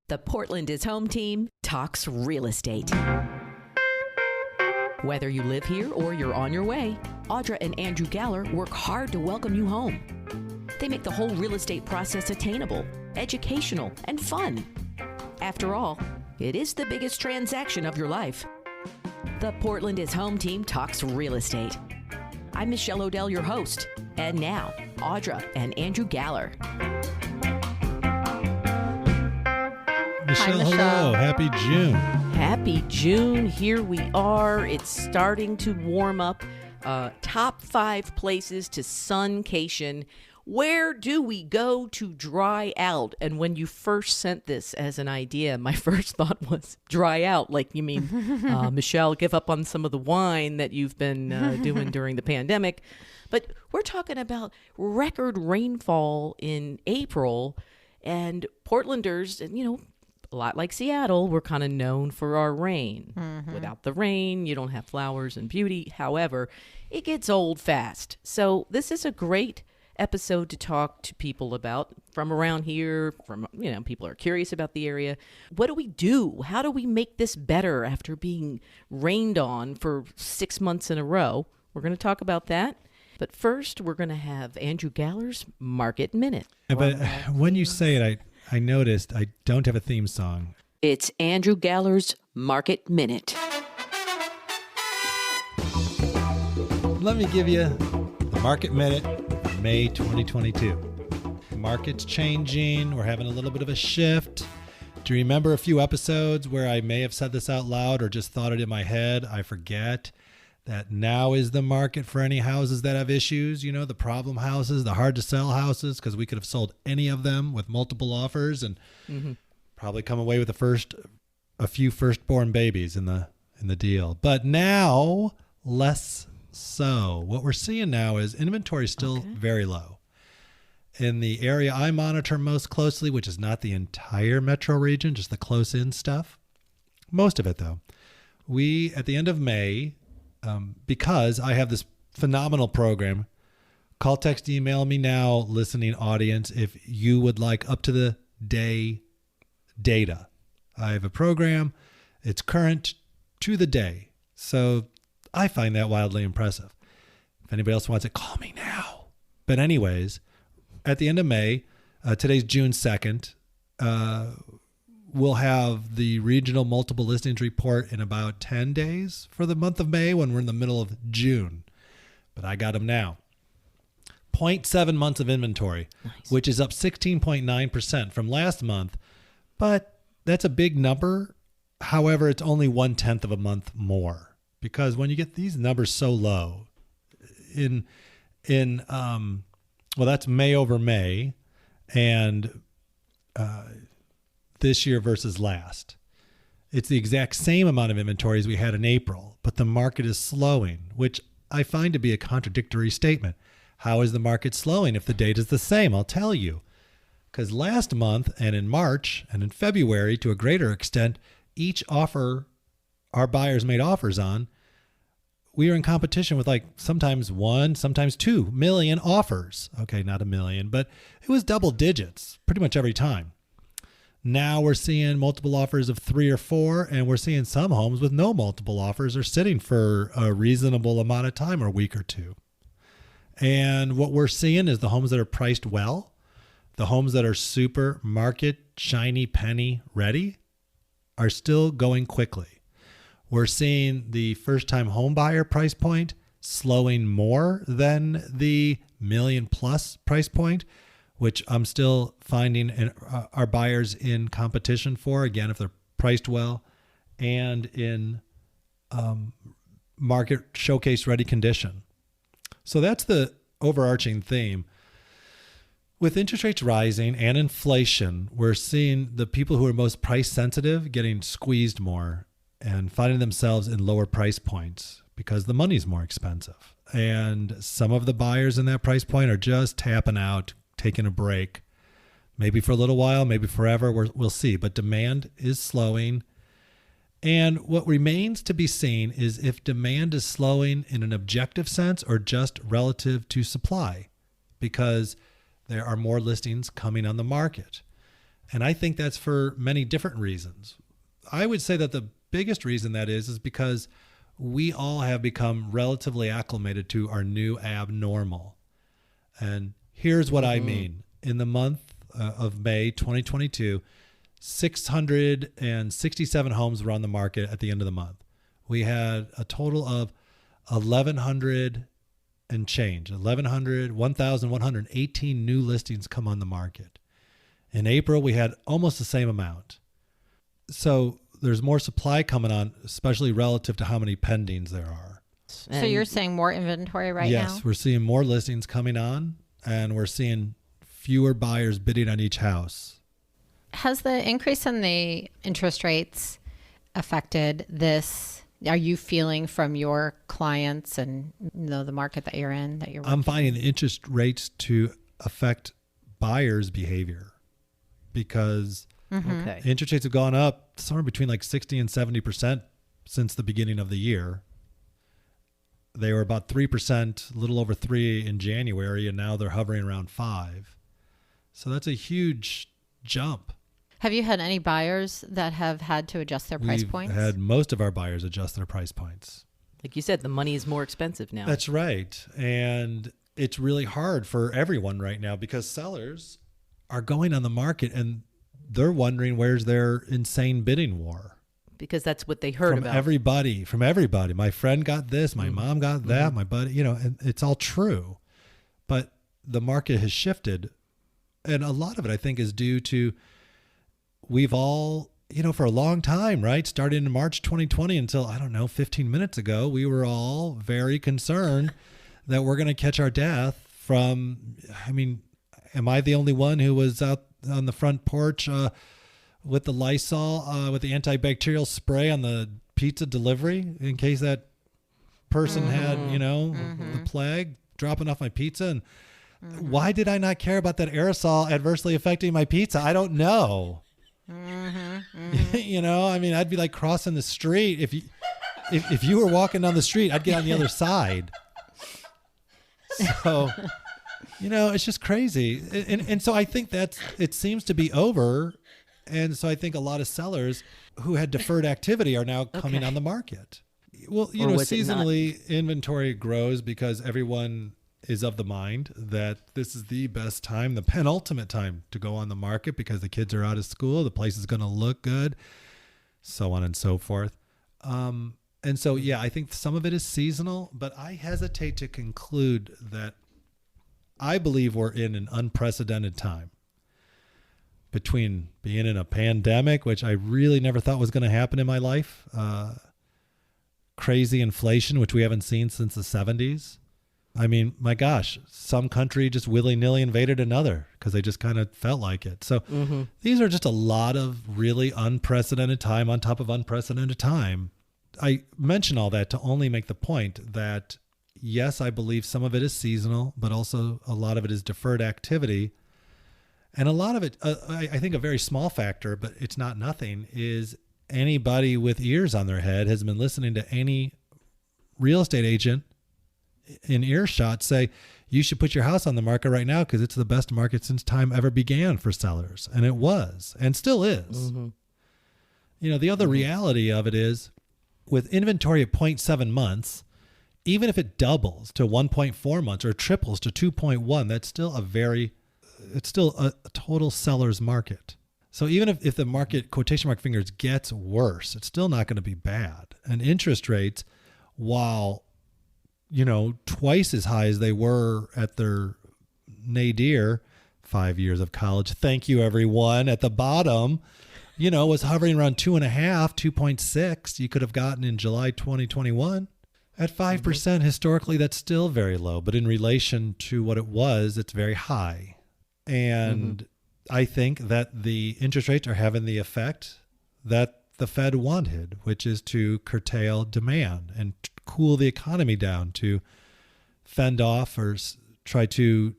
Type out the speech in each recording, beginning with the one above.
The Portland is Home team talks real estate. Whether you live here or you're on your way, Audra and Andrew Galler work hard to welcome you home. They make the whole real estate process attainable, educational, and fun. After all, it is the biggest transaction of your life. The Portland is Home team talks real estate. I'm Michelle Odell, your host. And now, Audra and Andrew Galler. Michelle, hello. Happy June. Happy June. Here we are. It's starting to warm up. Top 5 places to Sun-cation. Where do we go to dry out? And when you first sent this as an idea, my first thought was dry out. Like, you mean, Michelle, give up on some of the wine that you've been doing during the pandemic. But we're talking about record rainfall in April, and Portlanders, a lot like Seattle, we're kind of known for our rain. Mm-hmm. Without the rain, you don't have flowers and beauty. However, it gets old fast. So this is a great episode to talk to people about from around here, people are curious about the area. What do we do? How do we make this better after being rained on for 6 months in a row? We're going to talk about that. But first, we're going to have Andrew Galler's Market Minute. Yeah, but when you say it, I noticed I don't have a theme song. It's Andrew Galler's Market Minute. Let me give you the Market Minute for May 2022. The market's changing. We're having a little bit of a shift. Do you remember a few episodes where I may have said this out loud or just thought it in my head? I forget that now is the market for any houses that have issues, the problem houses, the hard to sell houses, because we could have sold any of them with multiple offers and probably come away with a few firstborn babies in the deal. But now, less so. What we're seeing now is inventory still very low. In the area I monitor most closely, which is not the entire metro region, just the close-in stuff, most of it though, we, at the end of May, because I have this phenomenal program, call, text, email me now, listening audience, if you would like up to the day data. I have a program. It's current to the day. So I find that wildly impressive. If anybody else wants it, call me now. But anyways, at the end of May, today's June 2nd, we'll have the regional multiple listings report in about 10 days for the month of May when we're in the middle of June. But I got them now. 0.7 months of inventory, nice, which is up 16.9% from last month. But that's a big number. However, it's only 1/10 of a month more, because when you get these numbers so low that's May over May, and this year versus last. It's the exact same amount of inventory as we had in April, but the market is slowing, which I find to be a contradictory statement. How is the market slowing if the data is the same? I'll tell you. Because last month and in March and in February, to a greater extent, each offer our buyers made offers on, we were in competition with sometimes 1, sometimes 2 million offers. Okay, not a million, but it was double digits pretty much every time. Now we're seeing multiple offers of 3 or 4, and we're seeing some homes with no multiple offers are sitting for a reasonable amount of time, or a week or two. And what we're seeing is the homes that are priced well, the homes that are super market, shiny penny ready, are still going quickly. We're seeing the first-time home buyer price point slowing more than the million-plus price point, which I'm still finding our buyers in competition for, again, if they're priced well and in market showcase ready condition. So that's the overarching theme. With interest rates rising and inflation, we're seeing the people who are most price sensitive getting squeezed more and finding themselves in lower price points because the money's more expensive. And some of the buyers in that price point are just tapping out, taking a break, maybe for a little while, maybe forever. We'll see. But demand is slowing. And what remains to be seen is if demand is slowing in an objective sense or just relative to supply, because there are more listings coming on the market. And I think that's for many different reasons. I would say that the biggest reason that is because we all have become relatively acclimated to our new abnormal. And here's what I mean. In the month of May 2022, 667 homes were on the market at the end of the month. We had a total of 1,100 and change, 1,118 new listings come on the market. In April, we had almost the same amount. So there's more supply coming on, especially relative to how many pendings there are. So you're saying more inventory right now? Yes, we're seeing more listings coming on, and we're seeing fewer buyers bidding on each house. Has the increase in the interest rates affected this? Are you feeling from your clients and the market that you're in, that you're working? I'm finding the interest rates to affect buyers' behavior because interest rates have gone up somewhere between like 60 and 70% since the beginning of the year. They were about 3%, a little over 3% in January, and now they're hovering around 5%. So that's a huge jump. Have you had any buyers that have had to adjust their price points? We've had most of our buyers adjust their price points. Like you said, the money is more expensive now. That's right. And it's really hard for everyone right now because sellers are going on the market and they're wondering where's their insane bidding war. Because that's what they heard about. From everybody. My friend got this, my mom got that, my buddy, and it's all true. But the market has shifted. And a lot of it, I think, is due to we've all, for a long time, right? Starting in March 2020 until, 15 minutes ago, we were all very concerned that we're going to catch our death from, am I the only one who was out on the front porch with the Lysol, with the antibacterial spray on the pizza delivery in case that person had, the plague dropping off my pizza? And why did I not care about that aerosol adversely affecting my pizza? I don't know. I'd be like crossing the street. If you were walking down the street, I'd get on the other side. So, it's just crazy. And so I think it seems to be over. And so I think a lot of sellers who had deferred activity are now coming on the market. Well, seasonally inventory grows because everyone is of the mind that this is the best time, the penultimate time to go on the market because the kids are out of school, the place is going to look good, so on and so forth. And so, I think some of it is seasonal, but I hesitate to conclude that I believe we're in an unprecedented time between being in a pandemic, which I really never thought was going to happen in my life, crazy inflation, which we haven't seen since the 70s. My gosh, some country just willy-nilly invaded another because they just kind of felt like it. So these are just a lot of really unprecedented time on top of unprecedented time. I mention all that to only make the point that, yes, I believe some of it is seasonal, but also a lot of it is deferred activity. And a lot of it, I think a very small factor, but it's not nothing, is anybody with ears on their head has been listening to any real estate agent in earshot say, you should put your house on the market right now because it's the best market since time ever began for sellers. And it was, and still is. The other reality of it is with inventory at 0.7 months, even if it doubles to 1.4 months or triples to 2.1, that's still it's still a total seller's market. So even if the market, quotation mark fingers, gets worse, it's still not going to be bad. And interest rates, while twice as high as they were at their nadir, 5 years of college. Thank you, everyone. At the bottom, was hovering around 2.5, 2.6. You could have gotten in July 2021 at 5%. Historically, that's still very low, but in relation to what it was, it's very high. And I think that the interest rates are having the effect that the Fed wanted, which is to curtail demand and cool the economy down, to fend off or try to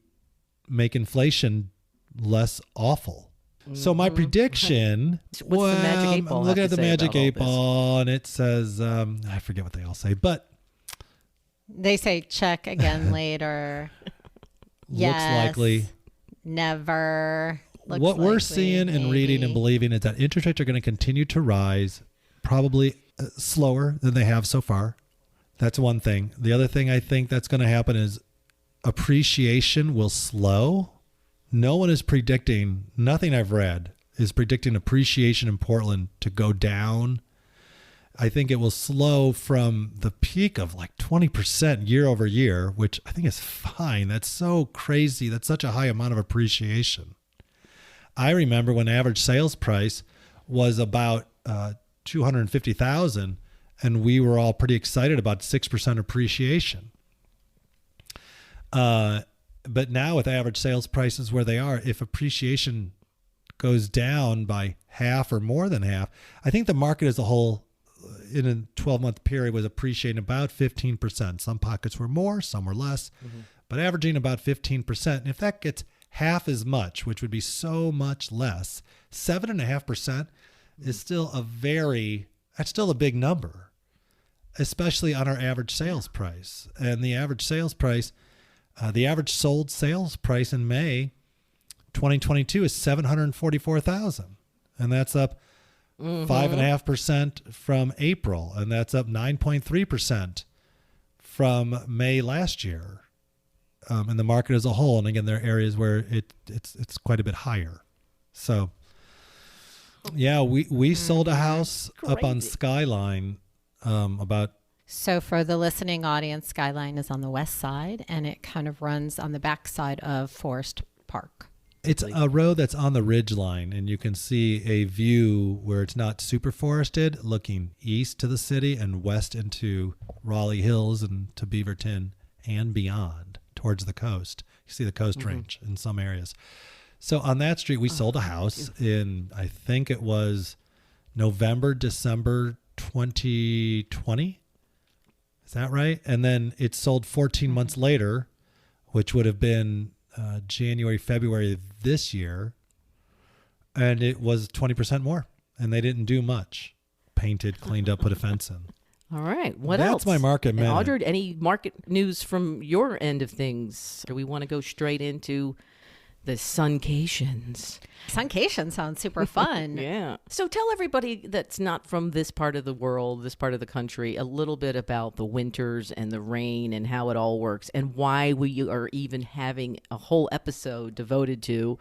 make inflation less awful. So my prediction, What's the magic 8 ball I'm looking have at to the say magic about all 8 this? ball, and it says, I forget what they all say, but They say check again later. looks likely. Never. looks what we're likely, seeing and reading and maybe. believing is that interest rates are going to continue to rise, probably slower than they have so far. That's one thing. The other thing I think that's going to happen is appreciation will slow. No one is predicting, nothing I've read is predicting appreciation in Portland to go down. I think it will slow from the peak of like 20% year over year, which I think is fine. That's so crazy. That's such a high amount of appreciation. I remember when average sales price was about 250,000, and we were all pretty excited about 6% appreciation. But now with average sales prices where they are, if appreciation goes down by half or more than half, I think the market as a whole in a 12-month period was appreciating about 15%. Some pockets were more, some were less, but averaging about 15%. And if that gets half as much, which would be so much less, 7.5% is still that's still a big number, especially on our average sales price. And the average sales price, the average sold sales price in May 2022 is $744,000. And that's up 5.5% from April. And that's up 9.3% from May last year. In the market as a whole. And again, there are areas where it's quite a bit higher. So yeah, we sold a house up on Skyline about. So for the listening audience, Skyline is on the west side, and it kind of runs on the back side of Forest Park. It's a road that's on the ridge line, and you can see a view where it's not super forested, looking east to the city and west into Raleigh Hills and to Beaverton and beyond towards the coast. You see the coast range in some areas. So on that street, we sold a house in, I think it was November, December 2020. Is that right? And then it sold 14 months later, which would have been January, February this year. And it was 20% more. And they didn't do much. Painted, cleaned up, put a fence in. All right. What else? That's my market minute. Audra, any market news from your end of things? Do we want to go straight into the Sun-cations? Sun-cation sounds super fun. Yeah. So tell everybody that's not from this part of the world, this part of the country, a little bit about the winters and the rain and how it all works and why we are even having a whole episode devoted to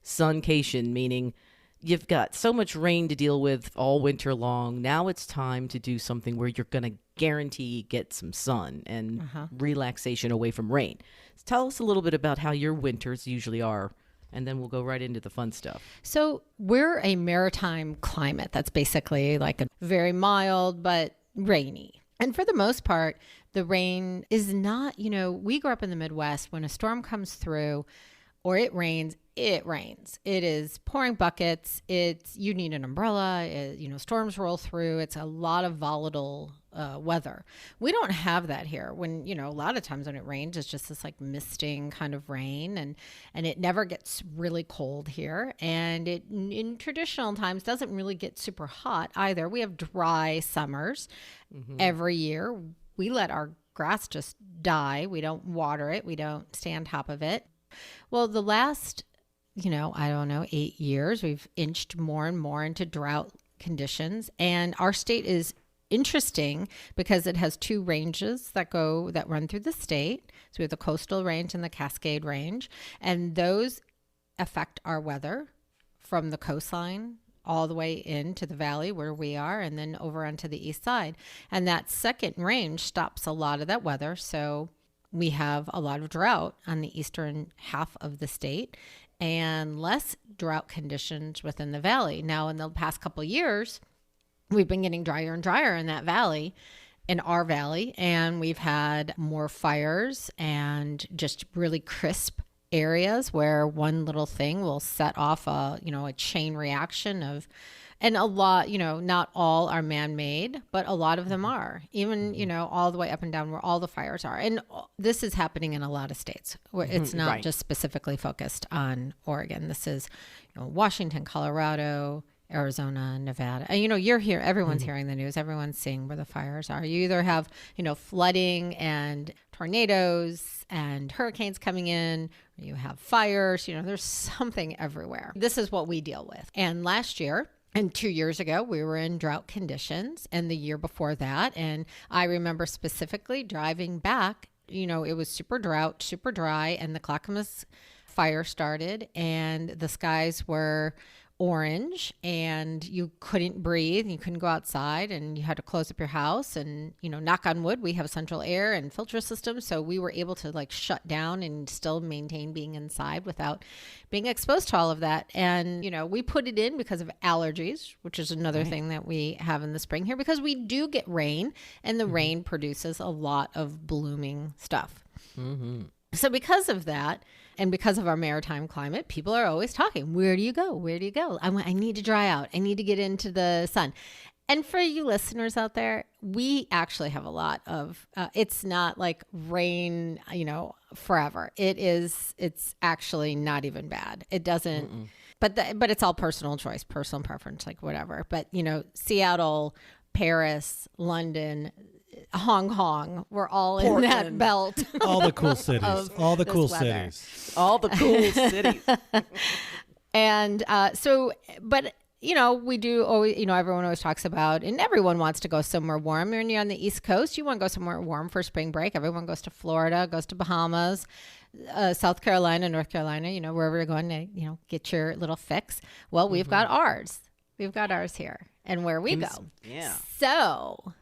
Sun-cation, meaning you've got so much rain to deal with all winter long. Now it's time to do something where you're going to guarantee get some sun and relaxation away from rain. So tell us a little bit about how your winters usually are, and then we'll go right into the fun stuff. So we're a maritime climate that's basically like a very mild but rainy. And for the most part, the rain is not, we grew up in the Midwest. When a storm comes through or it rains, it rains. It is pouring buckets. You need an umbrella. Storms roll through. It's a lot of volatile weather. We don't have that here. When, a lot of times when it rains, it's just this like misting kind of rain, and it never gets really cold here. And it, in traditional times, doesn't really get super hot either. We have dry summers every year. We let our grass just die. We don't water it. We don't stay on top of it. Well, the last 8 years, we've inched more and more into drought conditions. And our state is interesting because it has two ranges that run through the state. So we have the coastal range and the Cascade range. And those affect our weather from the coastline all the way into the valley where we are, and then over onto the east side. And that second range stops a lot of that weather. So we have a lot of drought on the eastern half of the state and less drought conditions within the valley. Now, in the past couple of years, we've been getting drier and drier in that valley, in our valley, and we've had more fires and just really crisp areas where one little thing will set off a chain reaction of, and a lot, not all are man-made, but a lot of them are, even, all the way up and down where all the fires are. And this is happening in a lot of states where it's not just specifically focused on Oregon. This is, Washington, Colorado, Arizona, Nevada. And, you're here, everyone's hearing the news, everyone's seeing where the fires are. You either have, flooding and tornadoes and hurricanes coming in, you have fires, there's something everywhere. This is what we deal with. And last year, and 2 years ago, we were in drought conditions, and the year before that. And I remember specifically driving back, it was super drought, super dry, and the Clackamas fire started, and the skies were orange, and you couldn't breathe, and you couldn't go outside, and you had to close up your house. And knock on wood, we have central air and filter systems, so we were able to like shut down and still maintain being inside without being exposed to all of that. And we put it in because of allergies, which is another thing that we have in the spring here, because we do get rain, and the rain produces a lot of blooming stuff. So because of that, and because of our maritime climate, people are always talking, where do you go? Where do you go? I need to dry out. I need to get into the sun. And for you listeners out there, we actually have a lot of, it's not like rain, forever. It's actually not even bad. It doesn't, but it's all personal choice, personal preference, like whatever. But, Seattle, Paris, London, Hong Kong, we're all Portland. in that belt. All the cool cities. All the cool weather. cities. All the cool cities. And we do always, everyone always talks about, and everyone wants to go somewhere warm. When you're on the East Coast, you want to go somewhere warm for spring break. Everyone goes to Florida, goes to Bahamas, South Carolina, North Carolina, wherever you're going to, get your little fix. Well, we've got ours. We've got ours here, and where we go. Yeah. So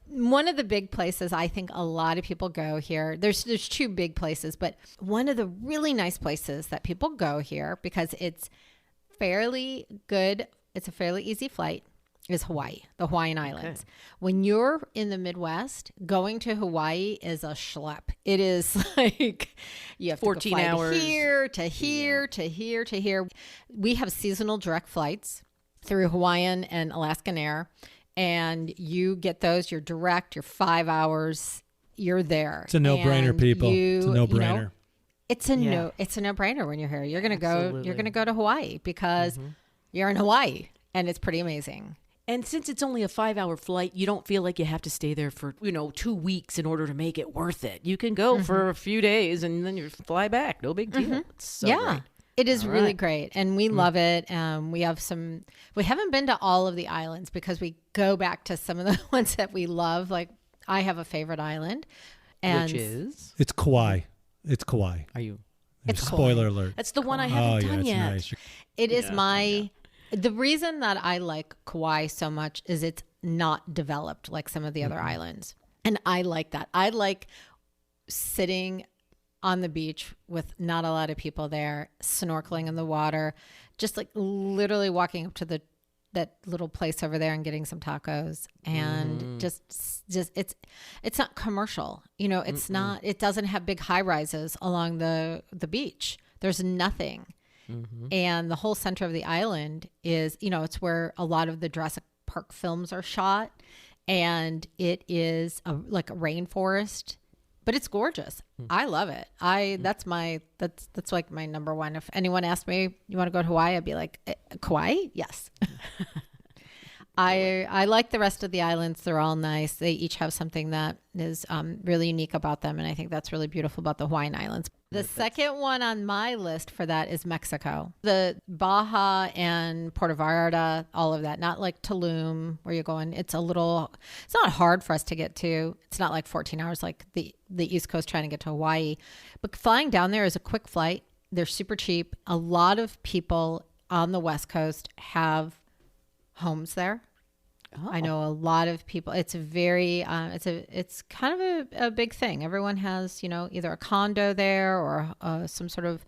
one of the big places I think a lot of people go here, there's two big places, but one of the really nice places that people go here, because it's fairly good, it's a fairly easy flight, is Hawaii, the Hawaiian Islands. When you're in the Midwest, going to Hawaii is a schlep. It is like you have 14 to go fly hours. to here, to here, to here, to here. We have seasonal direct flights through Hawaiian and Alaskan Air. And you get those, you're direct, you're 5 hours, you're there. It's a no-brainer, people. It's a no-brainer. It's a no-brainer when you're here. You're going to go to Hawaii because you're in Hawaii, and it's pretty amazing. And since it's only a 5-hour flight, you don't feel like you have to stay there for, 2 weeks in order to make it worth it. You can go for a few days and then you fly back. No big deal. It's so great. It is really great, and we love it. We haven't been to all of the islands because we go back to some of the ones that we love. Like, I have a favorite island. Which is? It's Kauai. It's Kauai. Are you? It's Spoiler alert. That's the one I haven't done yet. Nice. It is the reason that I like Kauai so much is it's not developed like some of the other islands. And I like that. I like sitting on the beach with not a lot of people there, snorkeling in the water, just like literally walking up to that little place over there and getting some tacos, and just it's not commercial, it's not, it doesn't have big high rises along the beach. There's nothing. And the whole center of the island is, it's where a lot of the Jurassic Park films are shot, and it is like a rainforest. But it's gorgeous. I love it. That's like my number one. If anyone asked me, you want to go to Hawaii? I'd be like, Kauai? Yes. I like the rest of the islands. They're all nice. They each have something that is really unique about them. And I think that's really beautiful about the Hawaiian Islands. The second one on my list for that is Mexico. The Baja and Puerto Vallarta, all of that. Not like Tulum where you're going. It's not hard for us to get to. It's not like 14 hours like the East Coast trying to get to Hawaii. But flying down there is a quick flight. They're super cheap. A lot of people on the West Coast have homes there. Oh. I know a lot of people. It's very, it's kind of a big thing. Everyone has, either a condo there or some sort of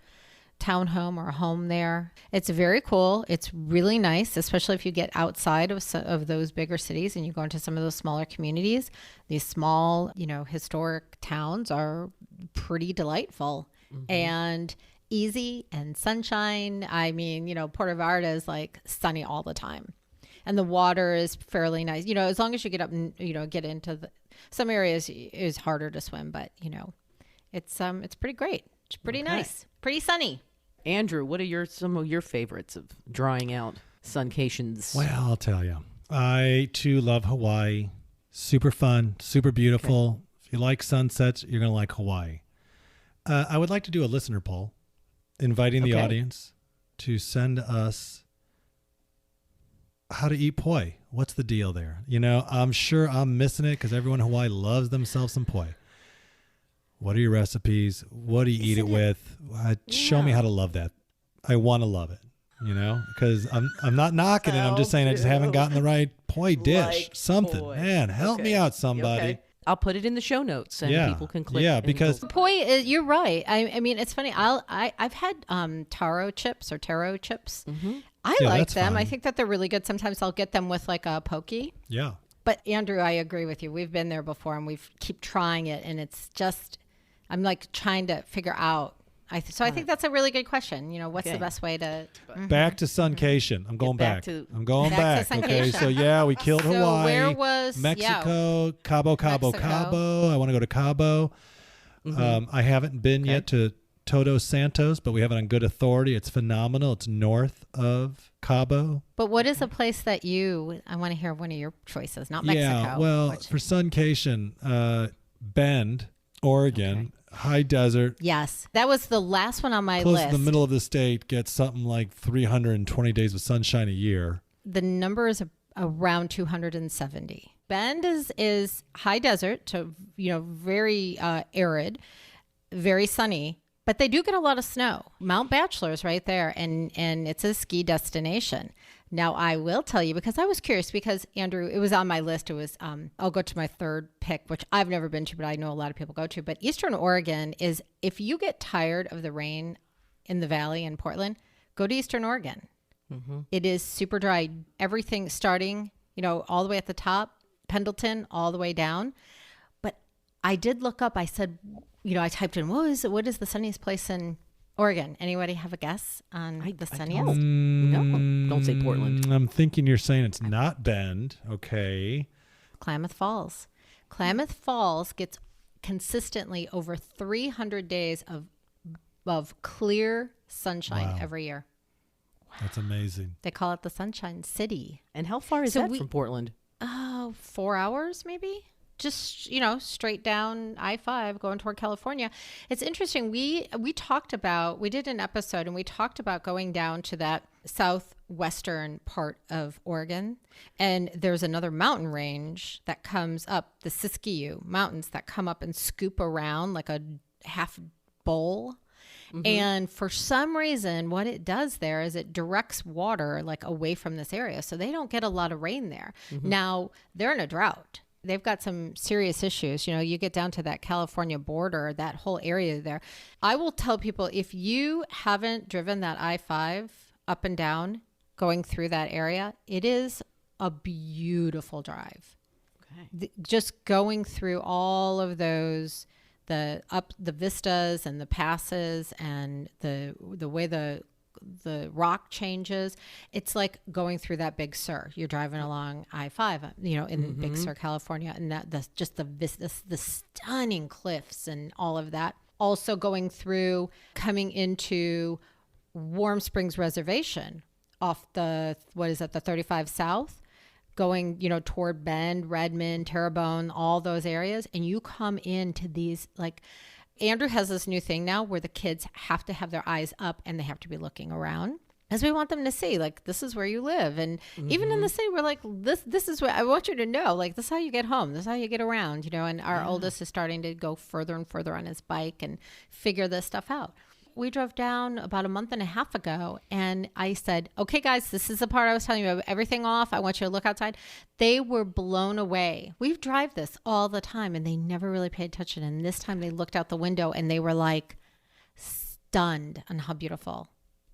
townhome or a home there. It's very cool. It's really nice, especially if you get outside of those bigger cities and you go into some of those smaller communities. These small, historic towns are pretty delightful and easy and sunshine. I mean, Puerto Vallarta is like sunny all the time. And the water is fairly nice, as long as you get up and, get into some areas is harder to swim, but it's pretty great. It's pretty nice, pretty sunny. Andrew, what are some of your favorites of drying out Sun-cations? Well, I'll tell you, I too love Hawaii. Super fun, super beautiful. If you like sunsets, you're going to like Hawaii. I would like to do a listener poll, inviting the audience to send us how to eat poi. What's the deal there? You know, I'm sure I'm missing it because everyone in Hawaii loves themselves some poi. What are your recipes? What do you eat it with? Show me how to love that. I want to love it, you know, because I'm not knocking it. I'm just saying I just haven't gotten the right poi dish. Something. Poi. Man, help me out, somebody. Okay. I'll put it in the show notes and people can click. Yeah, because poi you're right. I mean, it's funny. I've had taro chips or taro chips. Mm-hmm. I like them. Fine. I think that they're really good. Sometimes I'll get them with like a poke. Yeah. But Andrew, I agree with you. We've been there before and we keep trying it, and it's just I'm like trying to figure out. I think that's a really good question. You know, what's the best way to back to Sun-cation? I'm going back. I'm going back. to Okay, so we killed So Hawaii. where was Mexico? Cabo. Mexico. I want to go to Cabo. I haven't been yet to Todos Santos, but we have it on good authority. It's phenomenal. It's north of Cabo. But what is a place that I want to hear one of your choices, not Mexico. Yeah, well, for Sun-cation, Bend, Oregon, high desert. Yes, that was the last one on my Close list. to the middle of the state, gets something like 320 days of sunshine a year. The number is around 270. Bend is high desert, so very arid, very sunny, but they do get a lot of snow. Mount Bachelor is right there, and it's a ski destination. Now, I will tell you, because I was curious, because Andrew, it was on my list. It was, I'll go to my third pick, which I've never been to, but I know a lot of people go to. But Eastern Oregon is, if you get tired of the rain in the valley in Portland, go to Eastern Oregon. Mm-hmm. It is super dry. Everything starting, all the way at the top, Pendleton, all the way down. But I did look up, I said, I typed in, what is the sunniest place in Oregon? Anybody have a guess on the sunniest? No, don't say Portland. I'm thinking you're saying it's not Bend. Okay. Klamath Falls. Klamath Falls gets consistently over 300 days of clear sunshine every year. That's amazing. They call it the Sunshine City. And how far is that from Portland? 4 hours maybe. Just, straight down I-5 going toward California. It's interesting. We did an episode and we talked about going down to that southwestern part of Oregon. And there's another mountain range that comes up, the Siskiyou Mountains, that come up and scoop around like a half bowl. Mm-hmm. And for some reason, what it does there is it directs water like away from this area. So they don't get a lot of rain there. Mm-hmm. Now, they're in a drought. They've got some serious issues. You get down to that California border, that whole area there. I will tell people, if you haven't driven that I-5 up and down, going through that area, it is a beautiful drive. Okay. Just going through all of those, the vistas and the passes and the way the rock changes. It's like going through that Big Sur. You're driving along I-5, in Big Sur, California, and the stunning cliffs and all of that. Also coming into Warm Springs Reservation off the 35 South, going, toward Bend, Redmond, Terrebonne, all those areas. And you come into these, like, Andrew has this new thing now where the kids have to have their eyes up and they have to be looking around, as we want them to see, like, this is where you live. And even in the city, we're like, this is what I want you to know. Like, this is how you get home. This is how you get around, and our oldest is starting to go further and further on his bike and figure this stuff out. We drove down about a month and a half ago, and I said, okay, guys, this is the part I was telling you about, everything off. I want you to look outside. They were blown away. We drive this all the time, and they never really paid attention. And this time they looked out the window, and they were like stunned on how beautiful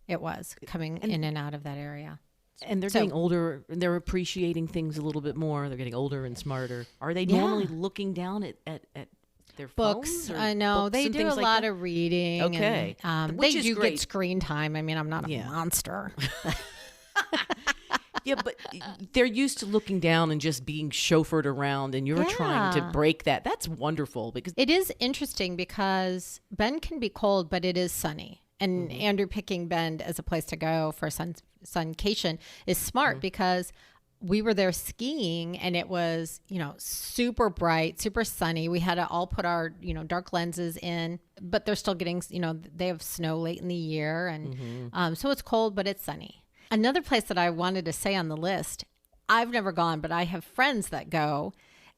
it was coming in and out of that area. And they're getting older, and they're appreciating things a little bit more. They're getting older and smarter. Are they normally looking down at their books? I know they do a lot of reading. Okay, and, they do get screen time. I mean, I'm not a monster. Yeah, but they're used to looking down and just being chauffeured around, and you're trying to break that. That's wonderful, because it is interesting, because Bend can be cold, but it is sunny. And Andrew picking Bend as a place to go for Sun-cation is smart, because we were there skiing and it was, super bright, super sunny. We had to all put our, dark lenses in, but they're still getting, they have snow late in the year. And so it's cold, but it's sunny. Another place that I wanted to say on the list, I've never gone, but I have friends that go,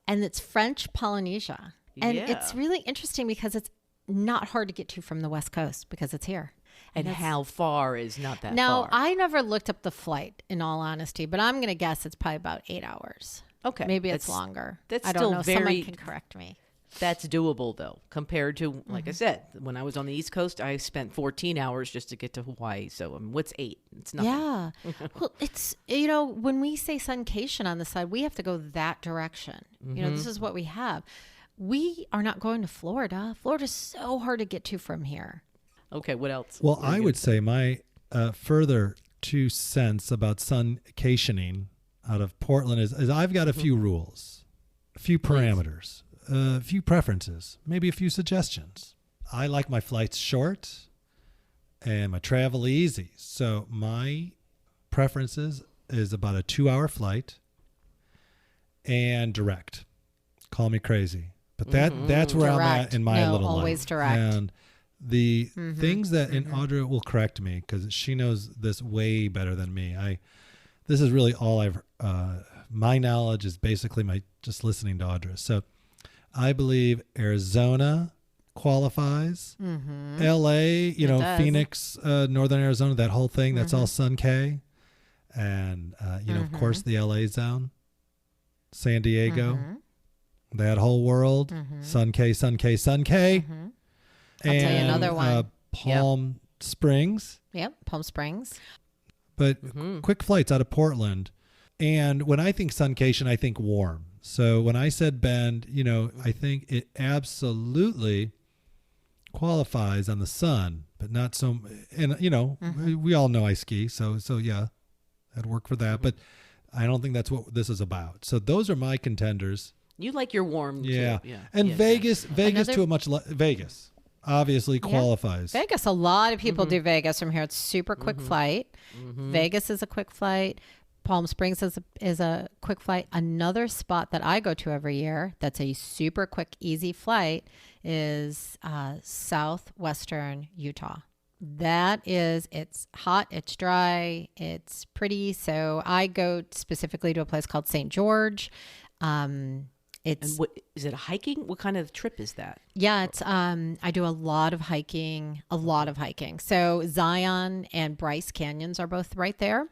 and it's French Polynesia. And it's really interesting because it's not hard to get to from the West Coast because it's here. And how far is not that now, far? I never looked up the flight, in all honesty, but I'm going to guess it's probably about 8 hours. Okay. Maybe it's longer. That's I don't still know. very... Someone can correct me. That's doable, though, compared to, like I said, when I was on the East Coast, I spent 14 hours just to get to Hawaii. So what's 8? It's nothing. Yeah. Well, it's, when we say Sun-cation on the side, we have to go that direction. This is what we have. We are not going to Florida. Florida's so hard to get to from here. Okay, what else? Well, I would say my further 2 cents about sun-cationing out of Portland is I've got a few rules, a few parameters, a few preferences, maybe a few suggestions. I like my flights short and my travel easy. So my preferences is about a 2-hour flight and direct. Call me crazy. But that's where direct. I'm at in my little life. Always direct. And the things that, and Audra will correct me because she knows this way better than me. This is really all my knowledge is basically my just listening to Audra. So I believe Arizona qualifies. LA, Phoenix, Northern Arizona, that whole thing, that's all Sun-K. And, of course, the LA zone, San Diego, that whole world, Sun-K, Sun-K, Sun-K. I'll tell you another one. Palm Springs. Yep, Palm Springs. But quick flights out of Portland. And when I think Sun-cation, I think warm. So when I said Bend, I think it absolutely qualifies on the sun, but not so. And, we all know I ski. So yeah, I'd work for that. But I don't think that's what this is about. So those are my contenders. You like your warm. Yeah. Too. Yeah. And yeah, Vegas to a much Vegas obviously qualifies. Vegas, a lot of people do Vegas from here. It's super quick flight. Vegas is a quick flight. Palm Springs is a quick flight. Another spot that I go to every year that's a super quick, easy flight is southwestern Utah. It's hot, it's dry, it's pretty. So I go specifically to a place called St. George. And what is it? A hiking? What kind of trip is that? Yeah, it's I do a lot of hiking. So Zion and Bryce Canyons are both right there,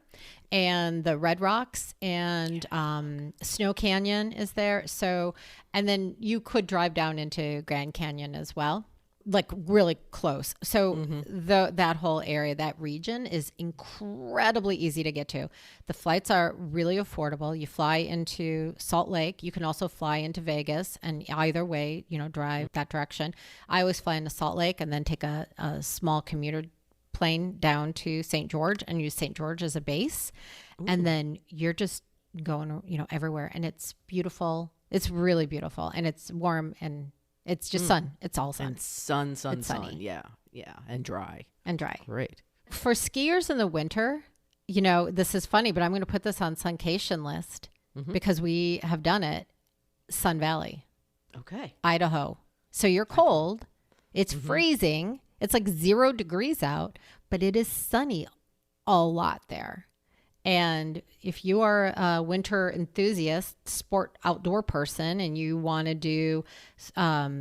and the Red Rocks and Snow Canyon is there. So, and then you could drive down into Grand Canyon as well, like really close. So that whole area, that region is incredibly easy to get to. The flights are really affordable. You fly into Salt Lake. You can also fly into Vegas, and either way, drive that direction. I always fly into Salt Lake and then take a small commuter plane down to St. George and use St. George as a base. Ooh. And then you're just going, everywhere. And it's beautiful. It's really beautiful. And it's warm and it's just sun. It's all sun. And sun. It's Sun. sunny. Yeah. And dry. Great. For skiers in the winter, this is funny, but I'm going to put this on Sun-cation list because we have done it. Sun Valley. Okay. Idaho. So you're cold. It's freezing. It's like 0 degrees out, but it is sunny a lot there. And if you are a winter enthusiast, outdoor person, and you want to do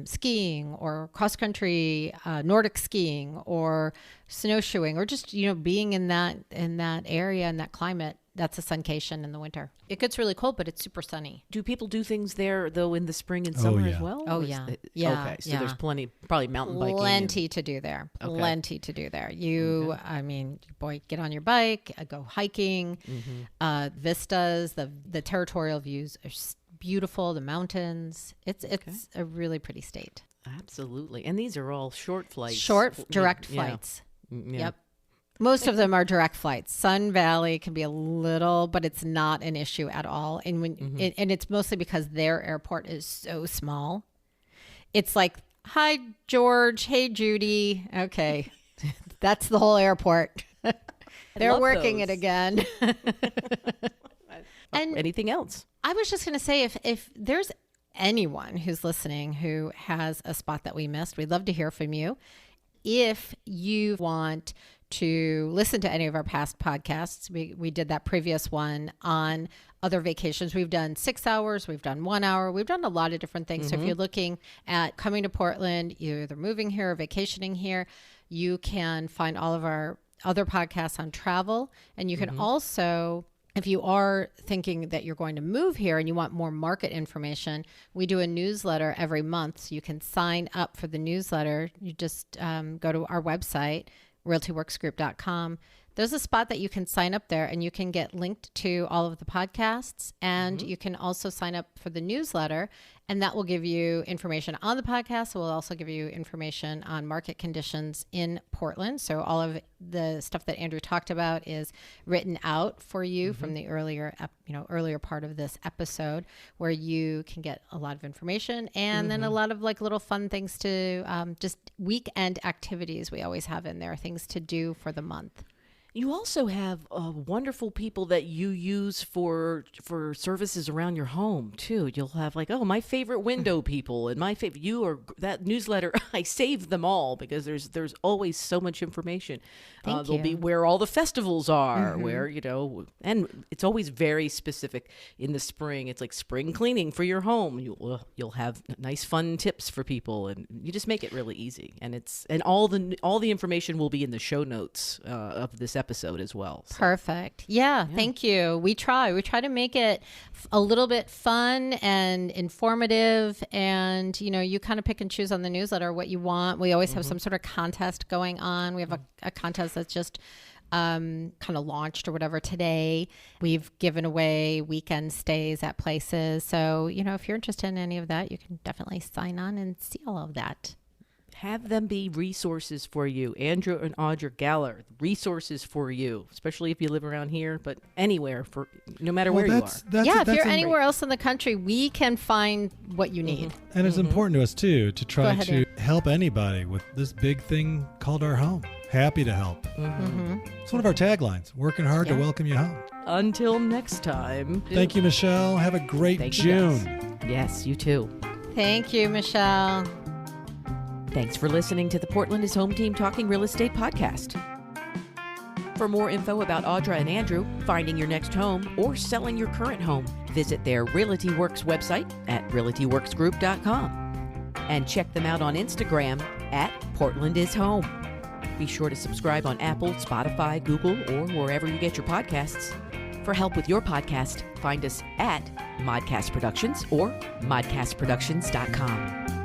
skiing or cross country, Nordic skiing or snowshoeing, or just being in that area and that climate, that's a Sun-cation in the winter. It gets really cold, but it's super sunny. Do people do things there though in the spring and summer as well? Oh yeah, yeah. Okay, so there's plenty, probably mountain biking. Plenty to do there. Plenty to do there. I mean, boy, get on your bike, go hiking. Vistas, the territorial views are beautiful. The mountains. It's a really pretty state. Absolutely, and these are all short flights. Direct flights. Yeah. Yep. Most of them are direct flights. Sun Valley can be a little, but it's not an issue at all. And and it's mostly because their airport is so small. It's like, hi, George. Hey, Judy. Okay. That's the whole airport. They're working those. it again. And anything else. I was just going to say, if there's anyone who's listening who has a spot that we missed, we'd love to hear from you. If you want to listen to any of our past podcasts, we did that previous one on other vacations. We've done 6 hours, we've done 1 hour, we've done a lot of different things. So if you're looking at coming to Portland, you're either moving here or vacationing here, you can find all of our other podcasts on travel. And you can also, if you are thinking that you're going to move here and you want more market information, we do a newsletter every month. So you can sign up for the newsletter. You just go to our website, realtyworksgroup.com. There's a spot that you can sign up there and you can get linked to all of the podcasts, and you can also sign up for the newsletter, and that will give you information on the podcast. It will also give you information on market conditions in Portland. So all of the stuff that Andrew talked about is written out for you from the earlier part of this episode, where you can get a lot of information, and then a lot of like little fun things to just weekend activities we always have in there, things to do for the month. You also have wonderful people that you use for services around your home too. You'll have like, my favorite window people and my favorite that newsletter. I save them all because there's always so much information. There'll be where all the festivals are, where and it's always very specific. In the spring, it's like spring cleaning for your home. You'll have nice fun tips for people, and you just make it really easy. And all the information will be in the show notes of this episode as well. So. Perfect. Yeah, thank you. We try to make it a little bit fun and informative, and you kind of pick and choose on the newsletter what you want. We always have some sort of contest going on. We have a contest that's just kind of launched or whatever today. We've given away weekend stays at places. So, if you're interested in any of that, you can definitely sign on and see all of that. Have them be resources for you. Andrew and Audra Galler, resources for you, especially if you live around here, but anywhere, for no matter where you are. If you're anywhere else in the country, we can find what you need. And it's important to us, too, to try to help anybody with this big thing called our home. Happy to help. It's one of our taglines, working hard to welcome you home. Until next time. Thank you, Michelle. Have a great June. Yes, you too. Thank you, Michelle. Thanks for listening to the Portland is Home Team Talking Real Estate podcast. For more info about Audra and Andrew, finding your next home, or selling your current home, visit their Realty Works website at realtyworksgroup.com. And check them out on Instagram at Portland is Home. Be sure to subscribe on Apple, Spotify, Google, or wherever you get your podcasts. For help with your podcast, find us at Modcast Productions or modcastproductions.com.